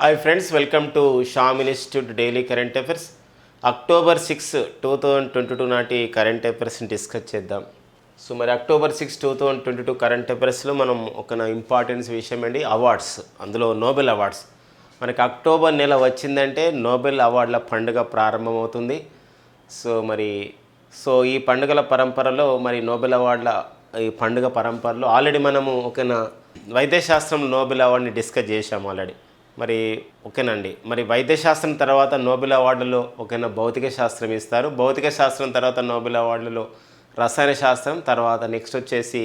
Hi friends, welcome to Sam institute daily current affairs. October 6, 2022 నాటి current అఫైర్స్ని discuss చేద్దాం. So మరి October 6, 2022 current అఫైర్స్లో మనం ఒక ఇంపార్టెన్స్ విషయం అండి, అవార్డ్స్. అందులో నోబెల్ అవార్డ్స్. మనకి అక్టోబర్ నెల వచ్చిందంటే నోబెల్ అవార్డుల పండుగ ప్రారంభమవుతుంది. సో ఈ పండుగల పరంపరలో మరి నోబెల్ అవార్డుల ఈ పండుగ పరంపరలో ఆల్రెడీ మనము వైద్యశాస్త్రం నోబెల్ అవార్డుని డిస్కస్ చేశాము ఆల్రెడీ. ఓకేనండి. మరి వైద్యశాస్త్రం తర్వాత నోబెల్ అవార్డులో భౌతిక శాస్త్రం ఇస్తారు. భౌతిక శాస్త్రం తర్వాత నోబెల్ అవార్డులో రసాయన శాస్త్రం, తర్వాత నెక్స్ట్ వచ్చేసి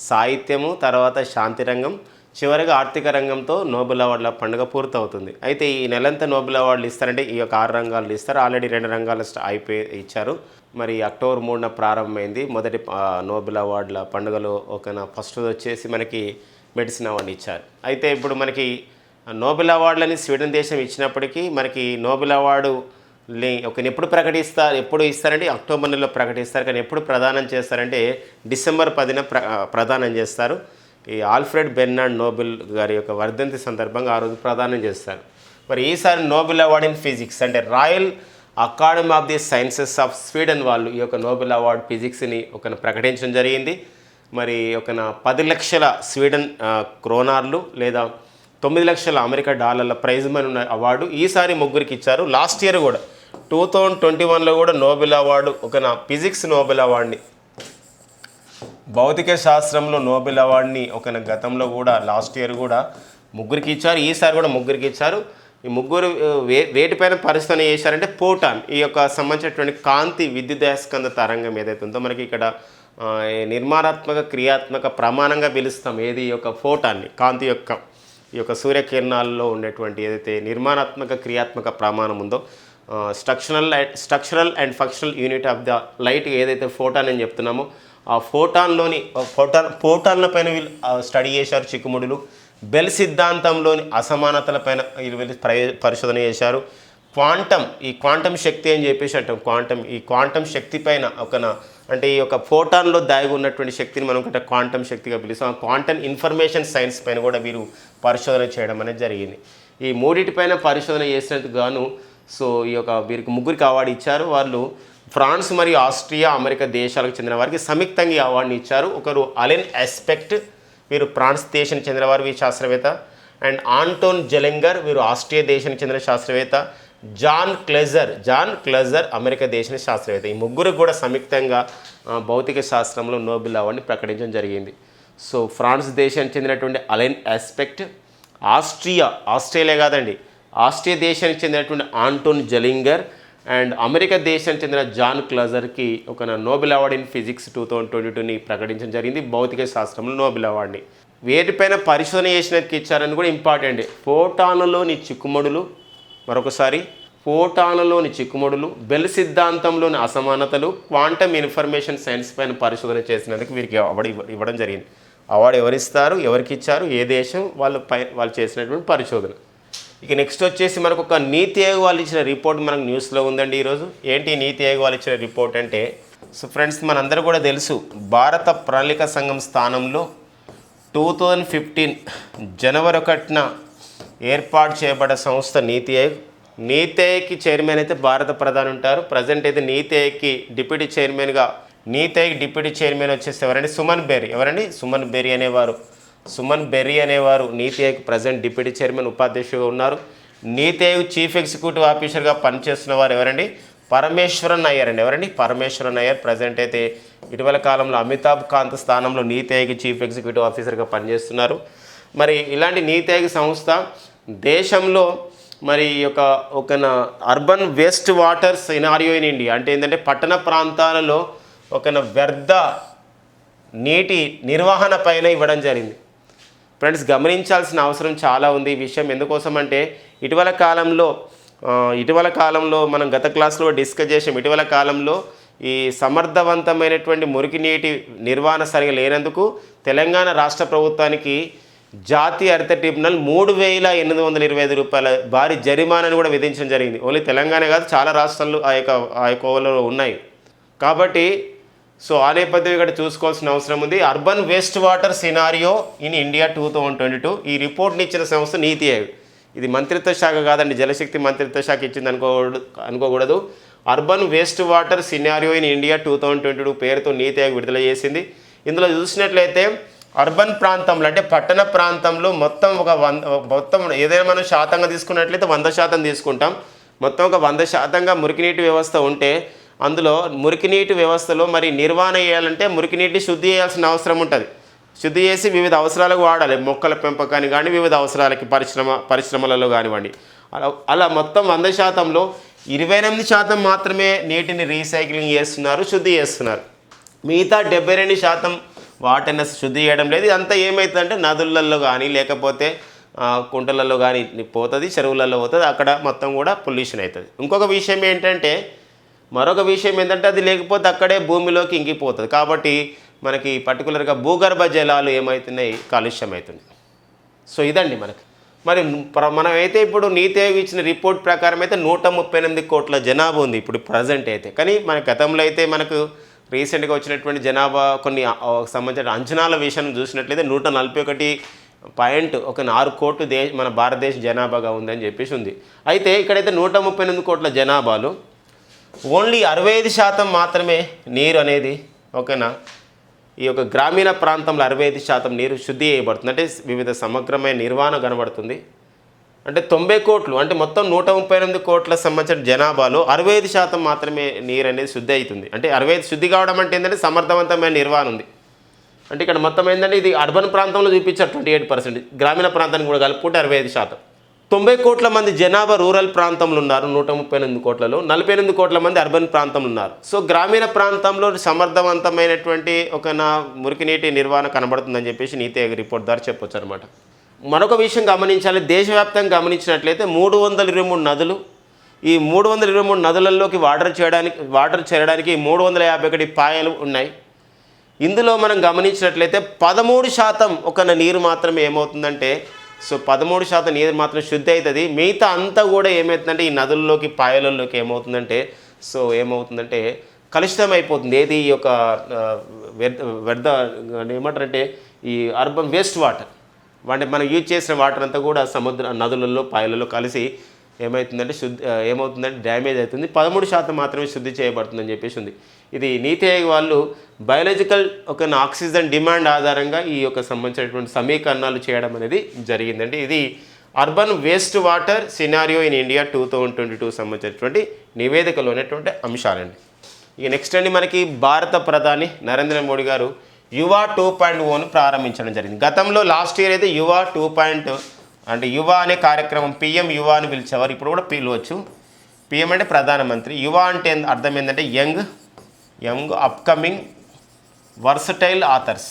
సాహిత్యము, తర్వాత శాంతి రంగం, చివరిగా ఆర్థిక రంగంతో నోబెల్ అవార్డుల పండుగ పూర్తవుతుంది. అయితే ఈ నెలంతా నోబెల్ అవార్డులు ఇస్తారంటే ఈ యొక్క 6 రంగాలు ఇస్తారు. ఆల్రెడీ 2 రంగాలు ఇచ్చారు. మరి అక్టోబర్ 3న ప్రారంభమైంది మొదటి నోబెల్ అవార్డుల పండుగలో. ఫస్ట్ వచ్చేసి మనకి మెడిసిన్ అవార్డు ఇచ్చారు. అయితే ఇప్పుడు మనకి నోబెల్ అవార్డులని స్వీడన్ దేశం ఇచ్చినప్పటికీ మనకి నోబెల్ అవార్డు ఎప్పుడు ఇస్తారంటే అక్టోబర్ నెలలో ప్రకటిస్తారు. కానీ ఎప్పుడు ప్రదానం చేస్తారంటే డిసెంబర్ 10న ప్రదానం చేస్తారు. ఈ ఆల్ఫ్రెడ్ బెర్నార్డ్ నోబెల్ గారి యొక్క వర్ధంతి సందర్భంగా ఆ రోజు ప్రదానం చేస్తారు. మరి ఈసారి నోబెల్ అవార్డ్ ఇన్ ఫిజిక్స్ అంటే royal academy of the sciences of Sweden వాళ్ళు ఈ యొక్క నోబెల్ అవార్డ్ ఫిజిక్స్ని ప్రకటించడం జరిగింది. మరి 10 లక్షల స్వీడన్ క్రోనార్లు లేదా 9 లక్షల అమెరికా డాలర్ల ప్రైజ్ మనీ ఉన్న అవార్డు ఈసారి ముగ్గురికి ఇచ్చారు. లాస్ట్ ఇయర్ కూడా 2021లో కూడా నోబెల్ అవార్డు ఫిజిక్స్ నోబెల్ అవార్డుని, భౌతిక శాస్త్రంలో నోబెల్ అవార్డుని గతంలో కూడా లాస్ట్ ఇయర్ కూడా ముగ్గురికి ఇచ్చారు. ఈసారి కూడా ముగ్గురికి ఇచ్చారు. ఈ ముగ్గురు వేటిపైన పరిశోధన చేశారంటే ఫోటాన్, ఈ యొక్క సంబంధించినటువంటి కాంతి విద్యుదయస్కంద తరంగం ఏదైతే ఉందో మనకి ఇక్కడ నిర్మాణాత్మక క్రియాత్మక ప్రమాణంగా పిలుస్తాం. ఏది ఈ యొక్క ఫోటాన్ని, కాంతి యొక్క ఈ యొక్క సూర్యకిరణాల్లో ఉండేటువంటి ఏదైతే నిర్మాణాత్మక క్రియాత్మక ప్రమాణం ఉందో structural and functional unit of the light ఏదైతే ఫోటాన్ అని చెప్తున్నామో ఆ ఫోటాన్ల పైన వీళ్ళు స్టడీ చేశారు చిక్కుముడులు. బెల్ సిద్ధాంతంలోని అసమానతలపైన వీళ్ళు పరిశోధన చేశారు. ఈ క్వాంటం శక్తి అని చెప్పేసి అంటాం. ఈ క్వాంటం శక్తి పైన అంటే ఈ యొక్క ఫోటాన్లో దాగి ఉన్నటువంటి శక్తిని మనం క్వాంటం శక్తిగా పిలుస్తాం. క్వాంటం ఇన్ఫర్మేషన్ సైన్స్ పైన కూడా వీరు పరిశోధన చేయడం అనేది జరిగింది. ఈ మూడింటిపైన పరిశోధన చేసినందుకు గాను వీరికి ముగ్గురికి అవార్డు ఇచ్చారు. వాళ్ళు ఫ్రాన్స్ మరియు ఆస్ట్రియా, అమెరికా దేశాలకు చెందిన వారికి సంయుక్తంగా ఈ అవార్డుని ఇచ్చారు. ఒకరు అలెన్ ఆస్పెక్ట్, వీరు ఫ్రాన్స్ దేశానికి చెందినవారు, వీరు శాస్త్రవేత్త. అండ్ ఆంటోన్ జెలింగర్, వీరు ఆస్ట్రియా దేశానికి చెందిన శాస్త్రవేత్త. జాన్ క్లెజర్ అమెరికా దేశానికి శాస్త్రవేత్త. ఈ ముగ్గురు కూడా సంయుక్తంగా భౌతిక శాస్త్రంలో నోబెల్ అవార్డుని ప్రకటించడం జరిగింది. సో ఫ్రాన్స్ దేశానికి చెందినటువంటి అలెన్ ఆస్పెక్ట్, ఆస్ట్రేలియా కాదండి, ఆస్ట్రియా దేశానికి చెందినటువంటి ఆంటోన్ జెలింగర్ అండ్ అమెరికా దేశానికి చెందిన జాన్ క్లెజర్కి నోబెల్ అవార్డ్ ఇన్ ఫిజిక్స్ 2022ని ప్రకటించడం జరిగింది. భౌతిక శాస్త్రంలో నోబెల్ అవార్డుని వేటిపైన పరిశోధన చేసినందుకు ఇచ్చారని కూడా ఇంపార్టెంట్. ఫోటాన్లలోని చిక్కుముడులు, మరొకసారి ఫోటాన్లలోని చిక్కుముడులు, బెల్ సిద్ధాంతంలోని అసమానతలు, క్వాంటమ్ ఇన్ఫర్మేషన్ సైన్స్ పైన పరిశోధన చేసినందుకు వీరికి అవార్డు ఇవ్వడం జరిగింది. అవార్డు ఎవరిస్తారు, ఎవరికి ఇచ్చారు, ఏ దేశం, వాళ్ళు చేసినటువంటి పరిశోధన. ఇక నెక్స్ట్ వచ్చేసి మనకు ఒక నీతి ఆయోగ్ వాళ్ళు ఇచ్చిన రిపోర్ట్ మనకు న్యూస్లో ఉందండి ఈరోజు. ఏంటి నీతి ఆయోగ్ వాళ్ళు ఇచ్చిన రిపోర్ట్ అంటే, సో ఫ్రెండ్స్ మనందరూ కూడా తెలుసు భారత ప్రణాళిక సంఘం స్థానంలో 2015 జనవరి 1న ఏర్పాటు చేయబడ్డ సంస్థ నీతి ఆయోగ్. నీతి ఆయోగ్కి చైర్మన్ అయితే భారత ప్రధాని ఉంటారు. ప్రజెంట్ అయితే నీతి ఆయోగ్కి డిప్యూటీ చైర్మన్ వచ్చేసి ఎవరండి, సుమన్ బెర్రీ అనేవారు నీతి ఆయోగ్ ప్రజెంట్ డిప్యూటీ చైర్మన్ ఉపాధ్యక్షులుగా ఉన్నారు. నీతి ఆయోగ్ చీఫ్ ఎగ్జిక్యూటివ్ ఆఫీసర్గా పనిచేస్తున్న వారు ఎవరండి, పరమేశ్వరన్ అయ్యర్. ప్రజెంట్ అయితే ఇటీవల కాలంలో అమితాబ్ కాంత్ స్థానంలో నీతి ఆయోగ్ చీఫ్ ఎగ్జిక్యూటివ్ ఆఫీసర్గా పనిచేస్తున్నారు. మరి ఇలాంటి నీతి ఆయోగ్ సంస్థ దేశంలో మరి ఒక urban waste water scenario in India అంటే ఏంటంటే పట్టణ ప్రాంతాలలో వ్యర్థ నీటి నిర్వహణ పైన ఇవ్వడం జరిగింది. ఫ్రెండ్స్ గమనించాల్సిన అవసరం చాలా ఉంది ఈ విషయం. ఎందుకోసం అంటే ఇటీవల కాలంలో మనం గత క్లాస్లో డిస్కస్ చేసాం. ఇటీవల కాలంలో ఈ సమర్థవంతమైనటువంటి మురికి నీటి నిర్వహణ సరిగా లేనందుకు తెలంగాణ రాష్ట్ర ప్రభుత్వానికి జాతీయ హరిత ట్రిబ్యునల్ 3,825 రూపాయల భారీ జరిమానాను కూడా విధించడం జరిగింది. ఓన్లీ తెలంగాణ కాదు, చాలా రాష్ట్రాలు ఆ యొక్క ఉన్నాయి. కాబట్టి సో ఆ నేపథ్యం ఇక్కడ చూసుకోవాల్సిన అవసరం ఉంది. Urban waste water scenario in India 2022 ఈ రిపోర్ట్ని ఇచ్చిన సంస్థ నీతి ఆయోగ్. ఇది మంత్రిత్వ శాఖ కాదండి, జలశక్తి మంత్రిత్వ శాఖ ఇచ్చింది అనుకోకూడదు. Urban waste water scenario in India 2022 పేరుతో నీతి ఆయోగ్ విడుదల చేసింది. ఇందులో చూసినట్లయితే అర్బన్ ప్రాంతంలో అంటే పట్టణ ప్రాంతంలో మొత్తం మొత్తం ఏదైనా మనం శాతంగా తీసుకున్నట్లయితే 100% తీసుకుంటాం. మొత్తం ఒక 100%గా మురికినీటి వ్యవస్థ ఉంటే అందులో మురికినీటి వ్యవస్థలో మరి నిర్వహణ చేయాలంటే మురికినీటిని శుద్ధి చేయాల్సిన అవసరం ఉంటుంది. శుద్ధి చేసి వివిధ అవసరాలకు వాడాలి, మొక్కల పెంపకాన్ని కానీ వివిధ అవసరాలకి పరిశ్రమలలో కానివ్వండి. అలా మొత్తం 100%లో 28% మాత్రమే నీటిని రీసైక్లింగ్ చేస్తున్నారు, శుద్ధి చేస్తున్నారు. మిగతా 72% వాటిని శుద్ధి చేయడం లేదు. ఇదంతా ఏమవుతుందంటే నదులలో కానీ లేకపోతే కుంటలలో కానీ పోతుంది, చెరువులలో పోతుంది, అక్కడ మొత్తం కూడా పొల్యూషన్ అవుతుంది. ఇంకొక విషయం ఏంటంటే మరొక విషయం ఏంటంటే అది లేకపోతే అక్కడే భూమిలోకి ఇంకిపోతుంది. కాబట్టి మనకి పర్టికులర్గా భూగర్భ జలాలు ఏమవుతున్నాయి, కాలుష్యం అవుతుంది. సో ఇదండి మనకి. మరి మనమైతే ఇప్పుడు నీతి ఆయోగ్ ఇచ్చిన రిపోర్ట్ ప్రకారం అయితే 138 కోట్ల జనాభా ఉంది ఇప్పుడు ప్రజెంట్ అయితే. కానీ మన గతంలో అయితే మనకు రీసెంట్గా వచ్చినటువంటి జనాభా కొన్ని సంబంధించిన అంచనాల విషయం చూసినట్లయితే 141.6 కోట్లు మన భారతదేశ జనాభాగా ఉందని చెప్పేసి ఉంది. అయితే ఇక్కడైతే 138 కోట్ల జనాభాలో ఓన్లీ 65% మాత్రమే నీరు అనేది ఓకేనా, ఈ యొక్క గ్రామీణ ప్రాంతంలో 65% నీరు శుద్ధి చేయబడుతుంది. అంటే వివిధ సమగ్రమైన నిర్వహణ కనబడుతుంది. అంటే 90 కోట్లు అంటే మొత్తం 138 కోట్ల సంబంధించిన జనాభాలో 65% మాత్రమే నీరు అనేది శుద్ధి అవుతుంది. అంటే 65 శుద్ధి కావడం అంటే ఏంటంటే సమర్థవంతమైన నిర్వహణ ఉంది. అంటే ఇక్కడ మొత్తం ఏంటంటే ఇది అర్బన్ ప్రాంతంలో చూపించారు 28%, గ్రామీణ ప్రాంతానికి కూడా కలుపుకుంటే 65%. 90 కోట్ల మంది జనాభా రూరల్ ప్రాంతంలో ఉన్నారు 138 కోట్లలో, 48 కోట్ల మంది అర్బన్ ప్రాంతంలో ఉన్నారు. సో గ్రామీణ ప్రాంతంలో సమర్థవంతమైనటువంటి ఒక మురికినీటి నిర్వహణ కనబడుతుందని చెప్పేసి నీతి ఆయోగ్ రిపోర్ట్ ద్వారా చెప్పొచ్చు అనమాట. మరొక విషయం గమనించాలి, దేశవ్యాప్తంగా గమనించినట్లయితే 323 నదులు, ఈ 323 నదులలోకి వాటర్ చేరడానికి 351 పాయలు ఉన్నాయి. ఇందులో మనం గమనించినట్లయితే 13% ఒక నీరు మాత్రమే ఏమవుతుందంటే, సో 13% నీరు మాత్రం శుద్ధి అవుతుంది. మిగతా అంతా కూడా ఏమవుతుందంటే ఈ నదుల్లోకి పాయలలోకి ఏమవుతుందంటే కలుషితం అయిపోతుంది. ఏది ఈ యొక్క వ్యర్థ ఏమంటారంటే ఈ అర్బన్ వేస్ట్ వాటర్ అంటే మనం యూజ్ చేసిన వాటర్ అంతా కూడా నదులలో పాయలలో కలిసి ఏమవుతుందంటే డ్యామేజ్ అవుతుంది. 13% మాత్రమే శుద్ధి చేయబడుతుందని చెప్పేసి ఉంది. ఇది నీతి ఆయోగ్ వాళ్ళు బయాలజికల్ ఒక ఆక్సిజన్ డిమాండ్ ఆధారంగా ఈ యొక్క సంబంధించినటువంటి సమీకరణాలు చేయడం అనేది జరిగిందండి. ఇది urban waste water scenario in India 2022 సంబంధించినటువంటి నివేదికలో ఉన్నటువంటి అంశాలండి. ఇక నెక్స్ట్ అండి మనకి భారత ప్రధాని నరేంద్ర మోడీ గారు యువ 2.0ను ప్రారంభించడం జరిగింది. గతంలో లాస్ట్ ఇయర్ అయితే యువ 2.0 అంటే యువ అనే కార్యక్రమం పిఎం యువ అని పిలిచేవారు, ఇప్పుడు కూడా పిలవచ్చు. పిఎం అంటే ప్రధానమంత్రి, యువ అంటే అర్థం ఏంటంటే యంగ్ అప్కమింగ్ వర్సటైల్ ఆథర్స్.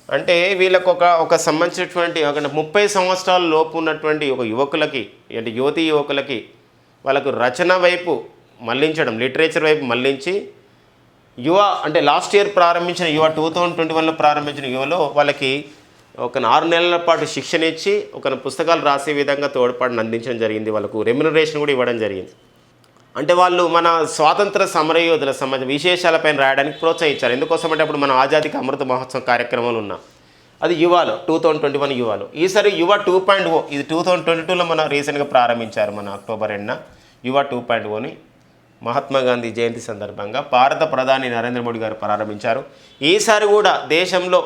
అంటే వీళ్ళకు ఒక సంబంధించినటువంటి ఒక 30 సంవత్సరాల లోపు ఉన్నటువంటి ఒక యువకులకి అంటే యువకులకి వాళ్ళకు రచన వైపు మళ్లించడం, లిటరేచర్ వైపు మళ్లించి యువ అంటే లాస్ట్ ఇయర్ ప్రారంభించిన యువ 2021లో ప్రారంభించిన యువలో వాళ్ళకి ఒక 6 నెలల పాటు శిక్షణ ఇచ్చి ఒక పుస్తకాలు రాసే విధంగా తోడ్పాటును అందించడం జరిగింది. వాళ్ళకు రెమ్యునరేషన్ కూడా ఇవ్వడం జరిగింది. అంటే వాళ్ళు మన స్వాతంత్ర సమరయోధుల సంబంధించిన విశేషాలపైన రాయడానికి ప్రోత్సహించారు. ఎందుకోసం అంటే అప్పుడు మన ఆజాదీకి అమృత మహోత్సవం కార్యక్రమాలు ఉన్నాం, అది యువలో 2021 యువలో. ఈసారి యువ 2.0 ఇది 2022లో మన రీసెంట్గా ప్రారంభించారు. మన అక్టోబర్ 2న యువ 2.0ని మహాత్మా గాంధీ జయంతి సందర్భంగా భారత ప్రధాని నరేంద్ర మోడీ గారు ప్రారంభించారు. ఈసారి కూడా దేశంలో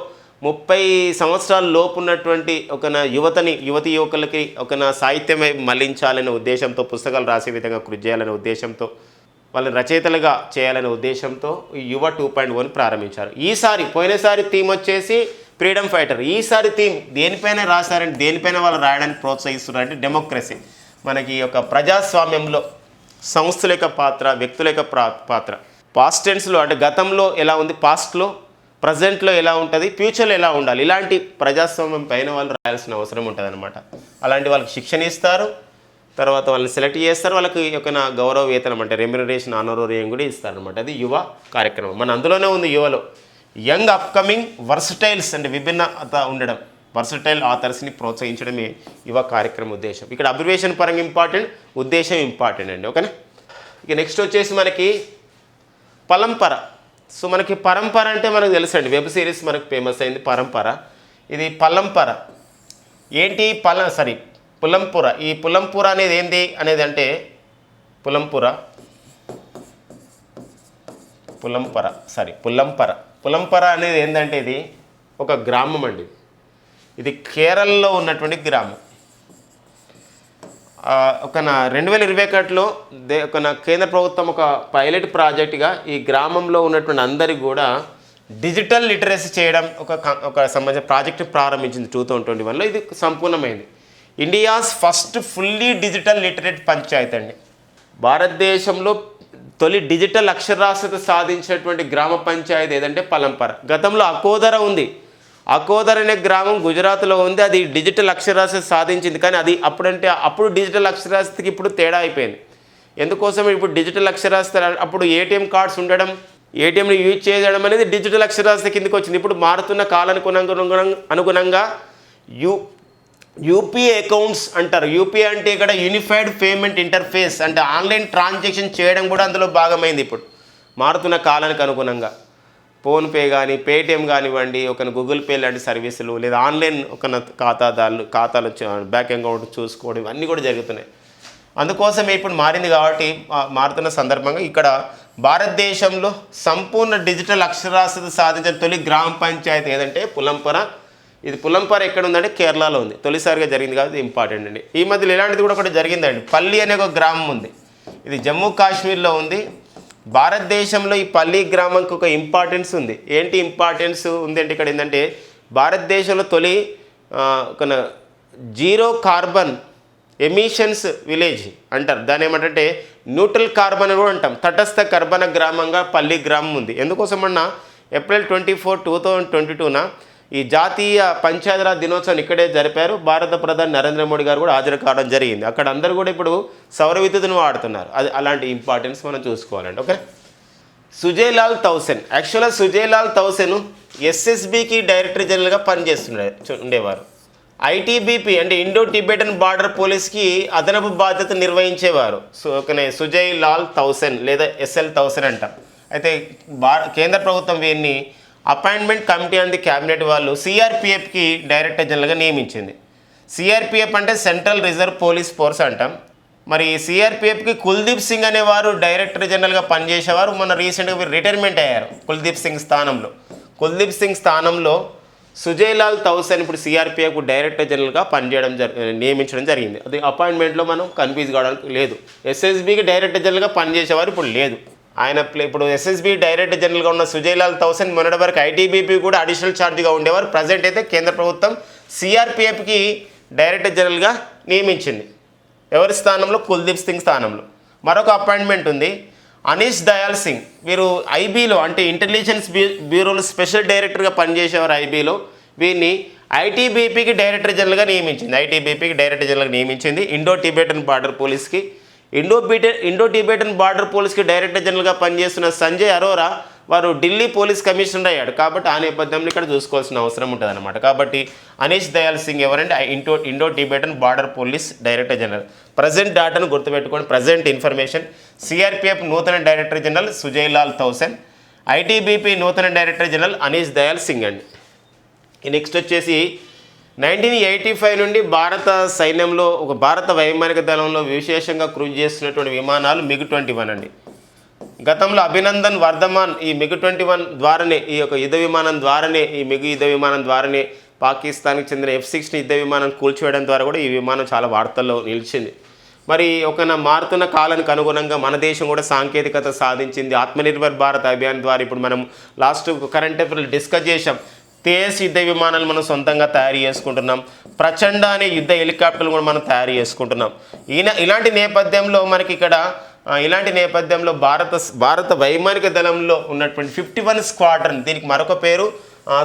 30 సంవత్సరాల లోపు ఉన్నటువంటి ఒక యువకులకి ఒక సాహిత్యం మళ్లించాలనే ఉద్దేశంతో, పుస్తకాలు రాసే విధంగా కృషి చేయాలనే ఉద్దేశంతో, వాళ్ళని రచయితలుగా చేయాలనే ఉద్దేశంతో యువ 2.0ని ప్రారంభించారు. పోయినసారి థీమ్ వచ్చేసి ఫ్రీడమ్ ఫైటర్. ఈసారి థీమ్ దేనిపైన రాశారంటే, దేనిపైన వాళ్ళు రాయడానికి ప్రోత్సహిస్తున్నారంటే డెమోక్రసీ. మనకి ఒక ప్రజాస్వామ్యంలో సంస్థల యొక్క పాత్ర, వ్యక్తుల యొక్క పాత్ర, పాస్ట్ టెన్స్లో అంటే గతంలో ఎలా ఉంది, పాస్ట్లో ప్రజెంట్లో ఎలా ఉంటుంది, ఫ్యూచర్లో ఎలా ఉండాలి, ఇలాంటి ప్రజాస్వామ్యం పైన వాళ్ళు రాయాల్సిన అవసరం ఉంటుంది అనమాట. అలాంటి వాళ్ళకి శిక్షణ ఇస్తారు, తర్వాత వాళ్ళని సెలెక్ట్ చేస్తారు, వాళ్ళకి ఒక గౌరవ వేతనం అంటే రెమ్యునరేషన్ ఆనరోరియం కూడా ఇస్తారనమాట. అది యువ కార్యక్రమం. మన అందులోనే ఉంది యువలో యంగ్ అప్కమింగ్ వర్సటైల్స్ అంటే విభిన్నత ఉండడం, వర్సటైల్ ఆథర్స్ని ప్రోత్సహించడమే యువ కార్యక్రమం ఉద్దేశం. ఇక్కడ అబ్రివేషన్ పరంగా ఇంపార్టెంట్, ఉద్దేశం ఇంపార్టెంట్ అండి, ఓకేనా. ఇక నెక్స్ట్ వచ్చేసి మనకి పరంపర. సో మనకి పరంపర అంటే మనకు తెలుసండి, వెబ్ సిరీస్ మనకు ఫేమస్ అయింది పరంపర. ఇది పలంపర. ఏంటి పులంపుర. ఈ పులంపుర అనేది ఏంది అనేది అంటే పులంపుర పులంపర అనేది ఏంటంటే ఇది ఒక గ్రామం అండి. ఇది కేరళలో ఉన్నటువంటి గ్రామం. ఒక 2021లో కేంద్ర ప్రభుత్వం ఒక పైలట్ ప్రాజెక్టుగా ఈ గ్రామంలో ఉన్నటువంటి అందరికీ కూడా డిజిటల్ లిటరసీ చేయడం ఒక సంబంధించిన ప్రాజెక్టు ప్రారంభించింది 2021లో. ఇది సంపూర్ణమైంది. India's first fully digital literate panchayat అండి. భారతదేశంలో తొలి డిజిటల్ అక్షరాస్యత సాధించినటువంటి గ్రామ పంచాయతీ ఏదంటే పలంపర. గతంలో అకోదర ఉంది. అకోదర్ అనే గ్రామం గుజరాత్లో ఉంది. అది డిజిటల్ అక్షరాస్యత సాధించింది. కానీ అది అప్పుడు డిజిటల్ అక్షరాస్యతకి ఇప్పుడు తేడా అయిపోయింది. ఎందుకోసం ఇప్పుడు డిజిటల్ అక్షరాస్యత అప్పుడు ఏటీఎం కార్డ్స్ ఉండడం, ఏటీఎంని యూజ్ చేయడం అనేది డిజిటల్ అక్షరాస్యత కిందకి వచ్చింది. ఇప్పుడు మారుతున్న అనుగుణంగా యూపీఐ అకౌంట్స్ అంటారు. యూపీఐ అంటే ఇక్కడ యూనిఫైడ్ పేమెంట్ ఇంటర్ఫేస్ అంటే ఆన్లైన్ ట్రాన్సాక్షన్ చేయడం కూడా అందులో భాగమైంది. ఇప్పుడు మారుతున్న కాలానికి అనుగుణంగా ఫోన్పే కానీ పేటిఎం కానివ్వండి, ఒక గూగుల్ పే లాంటి సర్వీసులు, లేదా ఆన్లైన్ ఖాతాలు బ్యాంక్ అకౌంట్ చూసుకోవడం ఇవన్నీ కూడా జరుగుతున్నాయి. అందుకోసమే ఇప్పుడు మారింది. కాబట్టి మారుతున్న సందర్భంగా ఇక్కడ భారతదేశంలో సంపూర్ణ డిజిటల్ అక్షరాస్యత సాధించిన తొలి గ్రామ పంచాయతీ ఏదంటే పులంపర. ఇది పులంపర ఎక్కడ ఉందంటే కేరళలో ఉంది. తొలిసారిగా జరిగింది కాబట్టి ఇంపార్టెంట్ అండి. ఈ మధ్యలో ఇలాంటిది కూడా ఒకటి జరిగిందండి. పల్లి అనే ఒక గ్రామం ఉంది. ఇది జమ్మూ కాశ్మీర్లో ఉంది. భారతదేశంలో ఈ పల్లి గ్రామంకి ఒక ఇంపార్టెన్స్ ఉంది. ఏంటి ఇంపార్టెన్స్ ఉంది అంటే ఇక్కడ ఏంటంటే భారతదేశంలో తొలి ఒక జీరో కార్బన్ ఎమిషన్స్ విలేజ్ అంటారు. దాని ఏమంటే న్యూట్రల్ కార్బన్ అని కూడా అంటాం. తటస్థ కర్బన గ్రామంగా పల్లి గ్రామం ఉంది. ఎందుకోసమన్నా ఏప్రిల్ 24, 2022న ఈ జాతీయ పంచాయతీరాజ్ దినోత్సవాన్ని ఇక్కడే జరిపారు. భారత ప్రధాని నరేంద్ర మోడీ గారు కూడా హాజరు కావడం జరిగింది. అక్కడ అందరూ కూడా ఇప్పుడు సౌర విద్యుత్తును వాడుతున్నారు. అది అలాంటి ఇంపార్టెన్స్ మనం చూసుకోవాలండి. ఓకే. సుజయ్ తౌసెన్. యాక్చువల్గా సుజయ్ తౌసెన్ ఎస్ఎస్బికి డైరెక్టర్ జనరల్గా ఉండేవారు. ఐటీబీపీ అంటే ఇండో టిబెటన్ బార్డర్ పోలీస్కి అదనపు బాధ్యత నిర్వహించేవారు. సుజయ్ తౌసెన్ లేదా ఎస్ఎల్ తౌసెన్ అంటాం. అయితే కేంద్ర ప్రభుత్వం వీరిని appointment committee and the cabinet వాళ్ళు సిఆర్పిఎఫ్కి డైరెక్టర్ జనరల్గా నియమించింది. సిఆర్పిఎఫ్ అంటే సెంట్రల్ రిజర్వ్ పోలీస్ ఫోర్స్ అంటాం. మరి సిఆర్పిఎఫ్కి కుల్దీప్ సింగ్ అనేవారు డైరెక్టర్ జనరల్గా పనిచేసేవారు. మొన్న రీసెంట్గా వీరు రిటైర్మెంట్ అయ్యారు. కుల్దీప్ సింగ్ స్థానంలో సుజయ్ తౌసెన్ ఇప్పుడు సిఆర్పిఎఫ్ డైరెక్టర్ జనరల్గా నియమించడం జరిగింది. అది అపాయింట్మెంట్లో మనం కన్ఫ్యూజ్ కావడానికి లేదు. ఎస్ఎస్బికి డైరెక్టర్ జనరల్గా పనిచేసేవారు ఇప్పుడు లేదు. ఇప్పుడు ఎస్ఎస్బి డైరెక్టర్ జనరల్గా ఉన్న సుజయ్ తౌసెన్ మొన్నటి వరకు ఐటీబీపీ కూడా అడిషనల్ ఛార్జ్గా ఉండేవారు. ప్రజెంట్ అయితే కేంద్ర ప్రభుత్వం సిఆర్పిఎఫ్కి డైరెక్టర్ జనరల్గా నియమించింది. ఎవరి స్థానంలో? కుల్దీప్ సింగ్ స్థానంలో. మరొక అపాయింట్మెంట్ ఉంది, అనీష్ దయాల్ సింగ్. వీరు ఐబీలో అంటే ఇంటెలిజెన్స్ బ్యూరోలో స్పెషల్ డైరెక్టర్గా పనిచేసేవారు ఐబీలో. వీరిని ఐటీబీపీకి డైరెక్టర్ జనరల్గా నియమించింది. ఇండో టిబెటన్ బార్డర్ పోలీస్కి. ఇండో టిబెటన్ బార్డర్ పోలీస్కి డైరెక్టర్ జనరల్గా పనిచేస్తున్న సంజయ్ అరోరా వారు ఢిల్లీ పోలీస్ కమిషనర్ అయ్యాడు. కాబట్టి ఆ నేపథ్యంలో ఇక్కడ చూసుకోవాల్సిన అవసరం ఉంటుంది అనమాట. కాబట్టి అనీష్ దయాల్ సింగ్ ఎవరంటే Indo Tibetan border police director general. Present డాటాను గుర్తుపెట్టుకోండి. Present information. సిఆర్పిఎఫ్ నూతన డైరెక్టర్ జనరల్ సుజయ్ తౌసెన్. ఐటీబీపీ నూతన డైరెక్టర్ జనరల్ అనీష్ దయాల్ సింగ్ అండి. నెక్స్ట్ వచ్చేసి 1985 నుండి భారత సైన్యంలో భారత వైమానిక దళంలో విశేషంగా కృషి చేస్తున్నటువంటి విమానాలు MiG-21 అండి. గతంలో అభినందన్ వర్ధమాన్ ఈ MiG-21 ద్వారానే ఈ యుద్ధ విమానం ద్వారానే పాకిస్తాన్కి చెందిన F-16 యుద్ధ విమానం కూల్చివేయడం ద్వారా కూడా ఈ విమానం చాలా వార్తల్లో నిలిచింది. మరి మారుతున్న కాలానికి అనుగుణంగా మన దేశం కూడా సాంకేతికత సాధించింది. ఆత్మనిర్భర్ భారత్ అభియాన్ ద్వారా ఇప్పుడు మనం లాస్ట్ కరెంట్ అఫైర్లు డిస్కస్ చేసాం. తేజస్ యుద్ధ విమానాలు మనం సొంతంగా తయారు చేసుకుంటున్నాం. ప్రచండ అనే యుద్ధ హెలికాప్టర్లు కూడా మనం తయారు చేసుకుంటున్నాం. ఇలాంటి నేపథ్యంలో భారత వైమానిక దళంలో ఉన్నటువంటి 51 స్క్వాడ్రన్, దీనికి మరొక పేరు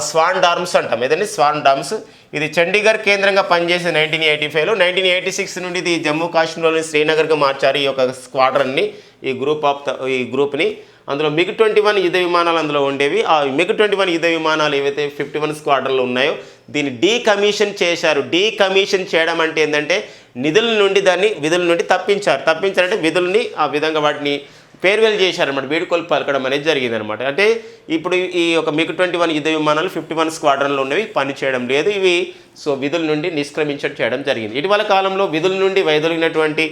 స్వాన్ డార్మ్స్ అంటాం. ఏదండి స్వాన్ డార్మ్స్. ఇది చండీగఢ్ కేంద్రంగా పనిచేసే 1985లో. 1986 నుండి ఇది జమ్మూ కాశ్మీర్లోని శ్రీనగర్గా మార్చారు ఈ యొక్క స్క్వాడ్రన్ని, ఈ గ్రూప్ని. అందులో MiG-21 యుద్ధ విమానాలు అందులో ఉండేవి. ఆ MiG-21 యుద్ధ విమానాలు ఏవైతే 51 స్క్వాడ్రన్లు ఉన్నాయో దీన్ని డీకమిషన్ చేశారు. డీకమిషన్ చేయడం అంటే ఏంటంటే విధుల నుండి తప్పించారంటే విధుల్ని ఆ విధంగా వాటిని ఫేర్వెల్ చేశారనమాట, వీడుకోలు పలకడం అనేది జరిగిందనమాట. అంటే ఇప్పుడు ఈ యొక్క MiG-21 యుద్ధ విమానాలు 51 స్క్వాడ్రన్లో ఉన్నవి పనిచేయడం లేదు, ఇవి సో విధుల నుండి నిష్క్రమించడం చేయడం జరిగింది. ఇటీవల కాలంలో విధుల నుండి వైదొలిగినటువంటి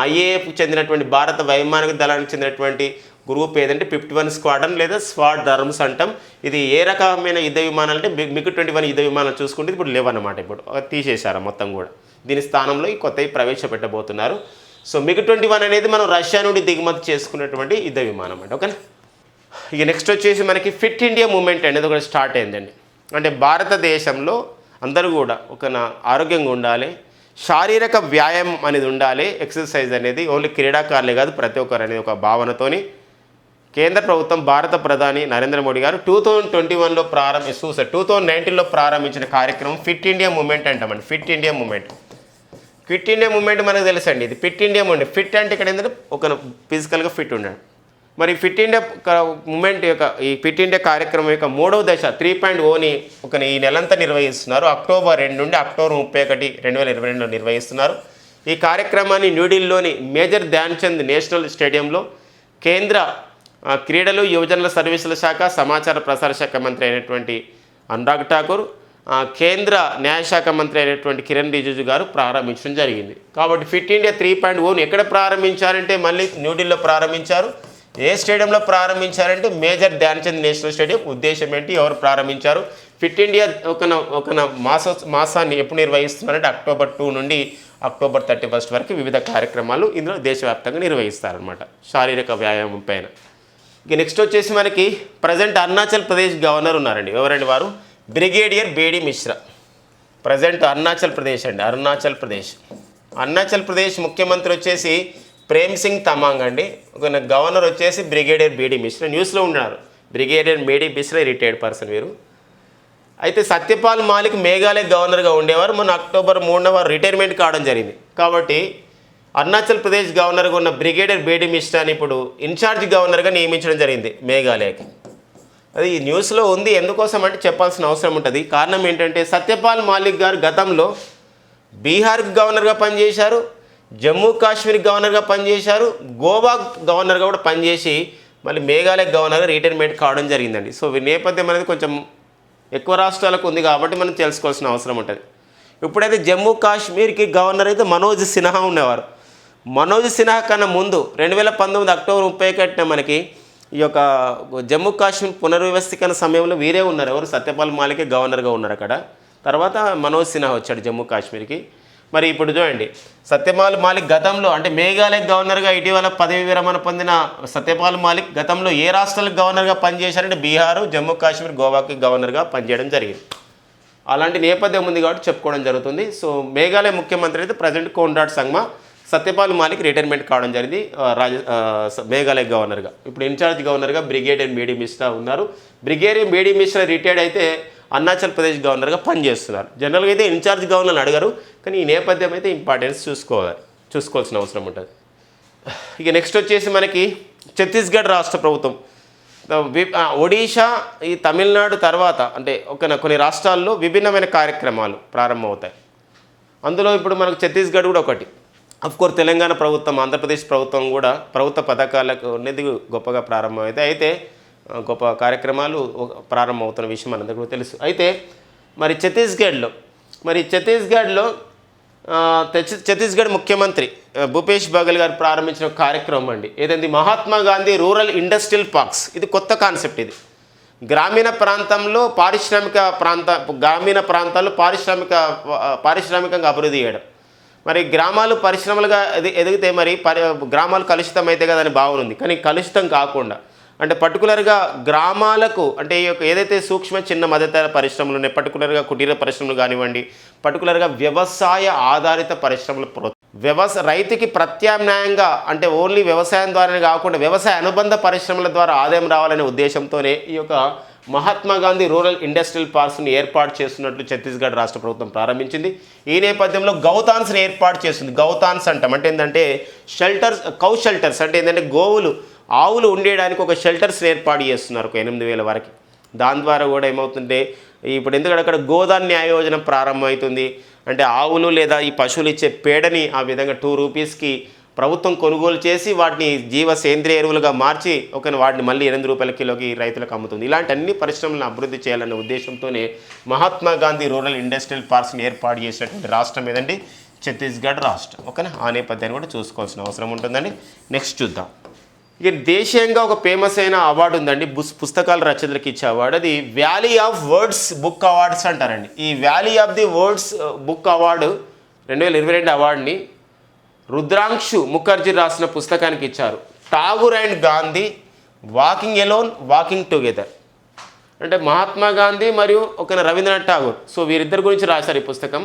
IAF చెందినటువంటి భారత వైమానిక దళానికి చెందినటువంటి గ్రూప్ ఏదంటే 51 స్క్వాడ్రన్ లేదా స్వాడ్ ఆర్మ్స్ అంటాం. ఇది ఏ రకమైన యుద్ధ విమానాలు అంటే MiG-21 యుద్ధ విమానాలు చూసుకుంటే ఇప్పుడు లేవన్నమాట, ఇప్పుడు తీసేశారు మొత్తం కూడా. దీని స్థానంలో ఈ కొత్తవి ప్రవేశపెట్టబోతున్నారు. సో MiG-21 అనేది మనం రష్యా నుండి దిగుమతి చేసుకున్నటువంటి యుద్ధ విమానం అండి. ఓకేనా. ఇక నెక్స్ట్ వచ్చేసి మనకి ఫిట్ ఇండియా మూమెంట్ అనేది ఒకటి స్టార్ట్ అయిందండి. అంటే భారతదేశంలో అందరూ కూడా ఆరోగ్యంగా ఉండాలి, శారీరక వ్యాయామం అనేది ఉండాలి, ఎక్సర్సైజ్ అనేది ఓన్లీ క్రీడాకారులే కాదు ప్రతి ఒక్కరు అనేది ఒక భావనతోని కేంద్ర ప్రభుత్వం భారత ప్రధాని నరేంద్ర మోడీ గారు 2021లో 2019లో ప్రారంభించిన కార్యక్రమం ఫిట్ ఇండియా మూమెంట్ అంటామండి. ఫిట్ ఇండియా మూమెంట్ మనకు తెలుసండి. ఇది ఫిట్ ఇండియా మూమెంట్. ఫిట్ అంటే ఇక్కడ ఏంటంటే ఒక ఫిజికల్గా ఫిట్ ఉండడం. మరి ఫిట్ ఇండియా మూమెంట్ యొక్క ఈ ఫిట్ ఇండియా కార్యక్రమం యొక్క 3వ దశ 3.0ని ఈ నెలంతా నిర్వహిస్తున్నారు. అక్టోబర్ 2 నుండి అక్టోబర్ 31, 2022లో నిర్వహిస్తున్నారు. ఈ కార్యక్రమాన్ని న్యూఢిల్లీలోని మేజర్ ధ్యాన్ చంద్ నేషనల్ స్టేడియంలో కేంద్ర క్రీడలు యువజనుల సర్వీసుల శాఖ సమాచార ప్రసార శాఖ మంత్రి అయినటువంటి అనురాగ్ ఠాకూర్, కేంద్ర న్యాయశాఖ మంత్రి అయినటువంటి కిరణ్ రిజిజు గారు ప్రారంభించడం జరిగింది. కాబట్టి ఫిట్ ఇండియా 3.0ని ఎక్కడ ప్రారంభించారంటే మళ్ళీ న్యూఢిల్లీలో ప్రారంభించారు. ఏ స్టేడియంలో ప్రారంభించారంటే major Dhyan Chand national stadium. ఉద్దేశం ఏంటి, ఎవరు ప్రారంభించారు? ఫిట్ ఇండియా ఒక మాసాన్ని ఎప్పుడు నిర్వహిస్తున్నారంటే అక్టోబర్ 2 నుండి అక్టోబర్ 31 వరకు వివిధ కార్యక్రమాలు ఇందులో దేశవ్యాప్తంగా నిర్వహిస్తారనమాట శారీరక వ్యాయామం పైన. ఇక నెక్స్ట్ వచ్చేసి మనకి ప్రజెంట్ అరుణాచల్ ప్రదేశ్ గవర్నర్ ఉన్నారండి. ఎవరండి వారు? బ్రిగేడియర్ బేడి మిశ్రా. ప్రజెంట్ అరుణాచల్ ప్రదేశ్ అండి, అరుణాచల్ ప్రదేశ్ ముఖ్యమంత్రి వచ్చేసి ప్రేమ్ సింగ్ తమాంగ్ అండి. ఒక గవర్నర్ వచ్చేసి బ్రిగేడియర్ బేడి మిశ్రా. న్యూస్లో ఉన్నారు brigadier Bedi Mishra, retired person వీరు. అయితే సత్యపాల్ మాలిక్ మేఘాలయ గవర్నర్గా ఉండేవారు. మొన్న అక్టోబర్ 3న వారు రిటైర్మెంట్ కావడం జరిగింది. కాబట్టి అరుణాచల్ ప్రదేశ్ గవర్నర్గా ఉన్న బ్రిగేడియర్ బేడి మిశ్రాని ఇప్పుడు ఇన్ఛార్జ్ గవర్నర్గా నియమించడం జరిగింది మేఘాలయకి. అది ఈ న్యూస్లో ఉంది. ఎందుకోసం అంటే చెప్పాల్సిన అవసరం ఉంటుంది. కారణం ఏంటంటే సత్యపాల్ మాలిక్ గారు గతంలో బీహార్కి గవర్నర్గా పనిచేశారు, జమ్మూ కాశ్మీర్ గవర్నర్గా పనిచేశారు, గోవా గవర్నర్గా కూడా పనిచేసి మళ్ళీ మేఘాలయ గవర్నర్గా రిటైర్మెంట్ కావడం జరిగిందండి. సో ఈ నేపథ్యం అనేది కొంచెం ఎక్కువ రాష్ట్రాలకు ఉంది కాబట్టి మనం తెలుసుకోవాల్సిన అవసరం ఉంటుంది. ఇప్పుడైతే జమ్మూ కాశ్మీర్కి గవర్నర్ అయితే మనోజ్ సిన్హా ఉండేవారు. మనోజ్ సిన్హా కన్నా ముందు 2019 అక్టోబర్ 31 మనకి ఈ యొక్క జమ్మూ కాశ్మీర్ పునర్వ్యవస్థీకరణ సమయంలో వీరే ఉన్నారు. ఎవరు? సత్యపాల్ మాలిక్ గవర్నర్గా ఉన్నారు అక్కడ. తర్వాత మనోజ్ సిన్హా వచ్చాడు జమ్మూ కాశ్మీర్కి. మరి ఇప్పుడు చూడండి, సత్యపాల్ మాలిక్ గతంలో అంటే మేఘాలయ గవర్నర్గా ఇటీవల పదవి విరమణ పొందిన సత్యపాల్ మాలిక్ గతంలో ఏ రాష్ట్రాలకు గవర్నర్గా పనిచేశారంటే బీహారు, జమ్మూ కాశ్మీర్, గోవాకి గవర్నర్గా పనిచేయడం జరిగింది. అలాంటి నేపథ్యం ఉంది కాబట్టి చెప్పుకోవడం జరుగుతుంది. సో మేఘాలయ ముఖ్యమంత్రి అయితే present Conrad Sangma, Satyapal Malik retirement కావడం జరిగింది మేఘాలయ గవర్నర్గా. ఇప్పుడు ఇన్ఛార్జ్ గవర్నర్గా బ్రిగేడియర్ బేడి మిశ్రా ఉన్నారు. బ్రిగేడియర్ బేడి మిశ్రా రిటైర్డ్ అయితే అరుణాచల్ ప్రదేశ్ గవర్నర్గా పనిచేస్తున్నారు. జనరల్గా అయితే ఇన్ఛార్జ్ గవర్నర్ని అడగరు, కానీ ఈ నేపథ్యం అయితే ఇంపార్టెన్స్ చూసుకోవాల్సిన అవసరం ఉంటుంది. ఇక నెక్స్ట్ వచ్చేసి మనకి ఛత్తీస్గఢ్ రాష్ట్ర ప్రభుత్వం, ఒడిషా, ఈ తమిళనాడు తర్వాత అంటే కొన్ని రాష్ట్రాల్లో విభిన్నమైన కార్యక్రమాలు ప్రారంభమవుతాయి. అందులో ఇప్పుడు మనకు ఛత్తీస్గఢ్ కూడా ఒకటి. అఫ్కోర్స్ తెలంగాణ ప్రభుత్వం, ఆంధ్రప్రదేశ్ ప్రభుత్వం కూడా ప్రభుత్వ పథకాలకు అనేది గొప్పగా ప్రారంభమైతే అయితే గొప్ప కార్యక్రమాలు ప్రారంభమవుతున్న విషయం మనందరికీ కూడా తెలుసు. అయితే మరి ఛత్తీస్గఢ్ ముఖ్యమంత్రి భూపేష్ బఘెల్ గారు ప్రారంభించిన కార్యక్రమం అండి. ఏదండి? Mahatma Gandhi rural industrial parks. ఇది కొత్త కాన్సెప్ట్. ఇది గ్రామీణ ప్రాంతాల్లో గ్రామీణ ప్రాంతాల్లో పారిశ్రామికంగా అభివృద్ధి చేయడం. మరి గ్రామాలు పరిశ్రమలుగా ఎదిగితే మరి గ్రామాలు కలుషితం అయితే కదా అని భావన ఉంది. కానీ కలుషితం కాకుండా అంటే పర్టికులర్గా గ్రామాలకు అంటే ఈ యొక్క ఏదైతే సూక్ష్మ చిన్న మధ్యతర పరిశ్రమలు ఉన్నాయి, పర్టికులర్గా కుటీర పరిశ్రమలు కానివ్వండి, పర్టికులర్గా వ్యవసాయ ఆధారిత పరిశ్రమలు రైతుకి ప్రత్యామ్నాయంగా అంటే ఓన్లీ వ్యవసాయం ద్వారానే కాకుండా వ్యవసాయ అనుబంధ పరిశ్రమల ద్వారా ఆదాయం రావాలనే ఉద్దేశంతోనే ఈ యొక్క మహాత్మా గాంధీ రూరల్ ఇండస్ట్రియల్ పార్క్స్ని ఏర్పాటు చేస్తున్నట్లు ఛత్తీస్గఢ్ రాష్ట్ర ప్రభుత్వం ప్రారంభించింది. ఈ నేపథ్యంలో గౌతాన్స్ని ఏర్పాటు చేస్తుంది. గౌతాన్స్ అంటాం అంటే ఏంటంటే కౌ షెల్టర్స్ అంటే ఏంటంటే ఆవులు ఉండేయడానికి ఒక షెల్టర్స్ని ఏర్పాటు చేస్తున్నారు ఒక 8,000 వరకు. దాని ద్వారా కూడా ఏమవుతుంటే ఇప్పుడు ఎందుకంటే అక్కడ గోధాన్య యోజన ప్రారంభమవుతుంది. అంటే ఆవులు లేదా ఈ పశువులు ఇచ్చే పేడని ఆ విధంగా 2 రూపీస్కి ప్రభుత్వం కొనుగోలు చేసి వాటిని జీవ సేంద్రియ ఎరువులుగా మార్చి వాటిని మళ్ళీ 8 రూపాయల కిలోకి రైతులకు అమ్ముతుంది. ఇలాంటి అన్ని పరిశ్రమలను అభివృద్ధి చేయాలనే ఉద్దేశంతోనే మహాత్మా గాంధీ రూరల్ ఇండస్ట్రియల్ పార్క్స్ని ఏర్పాటు చేసినటువంటి రాష్ట్రం ఏదండి? ఛత్తీస్గఢ్ రాష్ట్రం. ఓకేనా? ఆ నేపథ్యాన్ని కూడా చూసుకోవాల్సిన అవసరం ఉంటుందండి. నెక్స్ట్ చూద్దాం. ఇక దేశీయంగా ఒక ఫేమస్ అయిన అవార్డు ఉందండి, పుస్తకాల రచయితలకు ఇచ్చే అవార్డు. అది valley of words book awards అంటారండి. ఈ valley of the words book award 2022 అవార్డుని రుద్రాంశు ముఖర్జీ రాసిన పుస్తకానికి ఇచ్చారు. Tagore and Gandhi walking alone walking together. అంటే మహాత్మా గాంధీ మరియు రవీంద్రనాథ్ ఠాగూర్, సో వీరిద్దరి గురించి రాశారు ఈ పుస్తకం.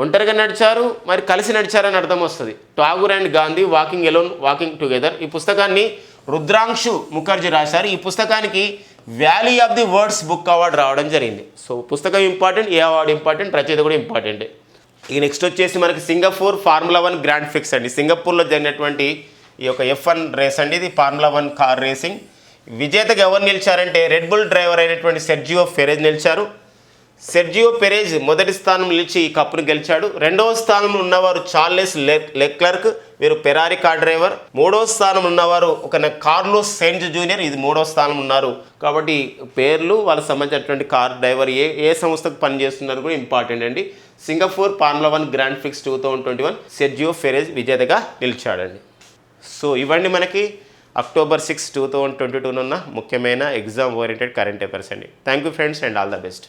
ఒంటరిగా నడిచారు, మరి కలిసి నడిచారని అర్థం వస్తుంది. Tagore and Gandhi walking alone walking together. ఈ పుస్తకాన్ని రుద్రాంశు ముఖర్జీ రాశారు. ఈ పుస్తకానికి valley of the words book award రావడం జరిగింది. సో పుస్తకం ఇంపార్టెంట్, ఏ అవార్డు ఇంపార్టెంట్, రచయిత కూడా ఇంపార్టెంటే. ఇక నెక్స్ట్ వచ్చేసి మనకి సింగపూర్ ఫార్ములా 1 గ్రాండ్ ఫిక్స్ అండి. సింగపూర్లో జరిగినటువంటి ఈ యొక్క F1 రేస్ అండి, ఇది ఫార్ములా 1 కార్ రేసింగ్. విజేతగా ఎవరు నిలిచారంటే రెడ్ బుల్ డ్రైవర్ అయినటువంటి సెర్జియో పెరెజ్ నిలిచారు. సెర్జియో పెరెజ్ మొదటి స్థానం నిలిచి ఈ కప్పును గెలిచాడు. రెండవ స్థానంలో ఉన్నవారు చార్లెస్ లెక్లర్క్, వీరు ఫెరారీ కార్ డ్రైవర్. మూడవ స్థానంలో ఉన్నవారు కార్లోస్ సెయింజ్ జూనియర్, ఇది మూడవ స్థానంలో ఉన్నారు. కాబట్టి పేర్లు వాళ్ళకి సంబంధించినటువంటి కార్ డ్రైవర్ ఏ సంస్థకు పనిచేస్తున్నారు కూడా ఇంపార్టెంట్ అండి. Singapore formula 1 grand fix 2021 Sergio Perez విజేతగా నిలిచాడండి. సో ఇవన్నీ మనకి అక్టోబర్ 6, 2022 ఉన్న ముఖ్యమైన ఎగ్జామ్ ఓరియంటెడ్ కరెంట్ అఫైర్స్ అండి. Thank you friends and all the best.